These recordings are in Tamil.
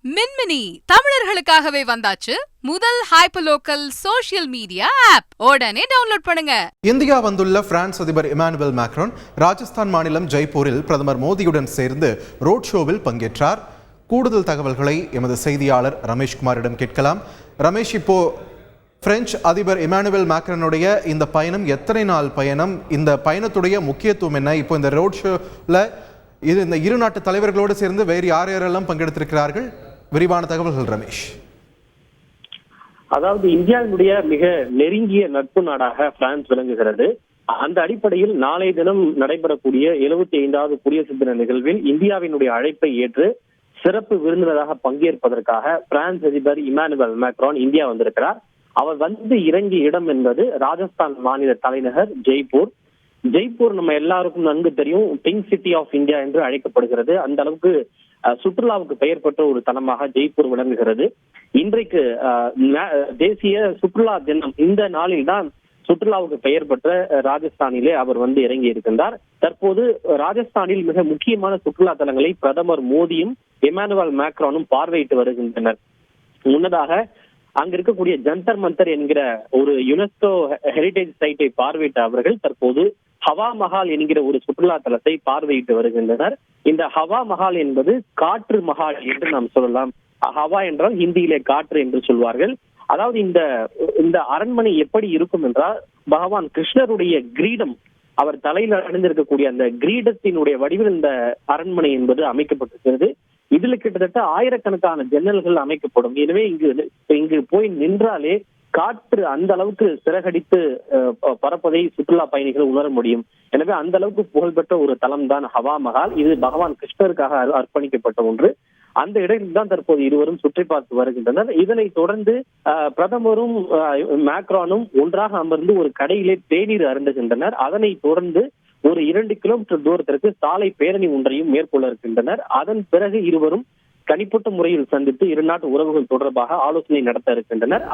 மின்மினி தமிழர்களுக்காகவே வந்தாச்சு முதல் ஹைப்பர்லோக்கல் சோஷியல் மீடியா ஆப். உடனே டவுன்லோட் பண்ணுங்க. இந்தியா வந்துள்ள பிரான்ஸ் அதிபர் இமானுவேல் மேக்ரான் ராஜஸ்தான் மாநிலம் ஜெய்ப்பூரில் பிரதமர் மோடியுடன் சேர்ந்து ரோட் ஷோவில் பங்கேற்றார். கூடுதல் தகவல்களை எமது செய்தியாளர் ரமேஷ்குமாரிடம் கேட்கலாம். ரமேஷ், இப்போ பிரெஞ்சு அதிபர் இமானுவேல் மேக்ரானுடைய இந்த பயணம் எத்தனை நாள் பயணம்? இந்த பயணத்துடைய முக்கியத்துவம் என்ன? இப்போ இந்த ரோட் ஷோவில் இந்த இரு நாட்டு தலைவர்களோடு சேர்ந்து வேறு யாரெல்லாம் பங்கெடுத்திருக்கிறார்கள்? விரிவான தகவல்கள் ரமேஷ். அதாவது இந்தியாவினுடைய மிக நெருங்கிய நட்பு நாடாக பிரான்ஸ் விளங்குகிறது. அந்த அடிப்படையில் நாளை தினம் நடைபெறக்கூடிய 75வது குடியரசு தின நிகழ்வில் இந்தியாவினுடைய அழைப்பை ஏற்று சிறப்பு விருந்தினராக பங்கேற்பதற்காக பிரான்ஸ் அதிபர் இமானுவேல் மேக்ரான் இந்தியா வந்திருக்கிறார். அவர் வந்து இறங்கிய இடம் என்பது ராஜஸ்தான் மாநில தலைநகர் ஜெய்ப்பூர். ஜெய்ப்பூர் நம்ம எல்லாருக்கும் நன்கு தெரியும், பிங்க் சிட்டி ஆஃப் இந்தியா என்று அழைக்கப்படுகிறது. அந்த அளவுக்கு சுற்றுலாவுக்கு பெயர் பெற்ற ஒரு தலமாக ஜெய்ப்பூர் விளங்குகிறது. இன்றைக்கு தேசிய சுற்றுலா தினம். இந்த நாளில் தான் சுற்றுலாவுக்கு பெயர் பெற்ற ராஜஸ்தானிலே அவர் வந்து இறங்கி இருக்கின்றார். தற்போது ராஜஸ்தானில் மிக முக்கியமான சுற்றுலா தலங்களை பிரதமர் மோடியும் இமானுவேல் மேக்ரானும் பார்வையிட்டு வருகின்றனர். முன்னதாக அங்க இருக்கக்கூடிய ஜந்தர் மந்தர் என்கிற ஒரு யுனெஸ்கோ ஹெரிடேஜ் சைட்டை பார்வையிட்ட அவர்கள் தற்போது ஹவா மஹால் என்கிற ஒரு சுற்றுலா தலத்தை பார்வையிட்டு வருகின்றனர். இந்த ஹவா மஹால் என்பது காற்று மஹால் என்று நாம் சொல்லலாம். ஹவா என்றால் ஹிந்தியிலே காற்று என்று சொல்வார்கள். அதாவது இந்த அரண்மனை எப்படி இருக்கும் என்றால், பகவான் கிருஷ்ணருடைய கிரீடம், அவர் தலையில் அணிந்திருக்கக்கூடிய அந்த கிரீடத்தினுடைய வடிவில் இந்த அரண்மனை என்பது அமைக்கப்பட்டிருக்கிறது. இதுல கிட்டத்தட்ட ஆயிரக்கணக்கான ஜன்னல்கள் அமைக்கப்படும். எனவே இங்கு போய் நின்றாலே காற்று அந்த அளவுக்கு சிறகடித்து பறப்பதை சுற்றுலா பயணிகள் உணர முடியும். எனவே அந்த அளவுக்கு புகழ்பெற்ற ஒரு தலம் தான் ஹவா மஹால். இது பகவான் கிருஷ்ணருக்காக அர்ப்பணிக்கப்பட்ட ஒன்று. அந்த இடத்தில் தான் தற்போது இருவரும் சுற்றி பார்த்து வருகின்றனர். இதனை தொடர்ந்து பிரதமரும் மேக்ரானும் ஒன்றாக அமர்ந்து ஒரு கடையிலே தேநீர் அருந்துகின்றனர். அதனை தொடர்ந்து ஒரு 2 கிலோமீட்டர் தூரத்திற்கு சாலை பேரணி ஒன்றையும் மேற்கொள்ள இருக்கின்றனர். அதன் பிறகு இருவரும் தனிப்பட்ட முறையில் சந்தித்து இரு நாட்டு உறவுகள் தொடர்பாக ஆலோசனை நடத்த இருக்கின்றனர்.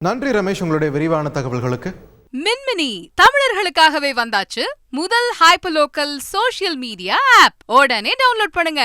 நன்றி ரமேஷ், உங்களுடைய விரிவான தகவல்களுக்கு. மின்மினி தமிழர்களுக்காகவே வந்தாச்சு முதல் ஹைப்பர்லோக்கல் சோஷியல் மீடியா ஆப். உடனே டவுன்லோட் பண்ணுங்க.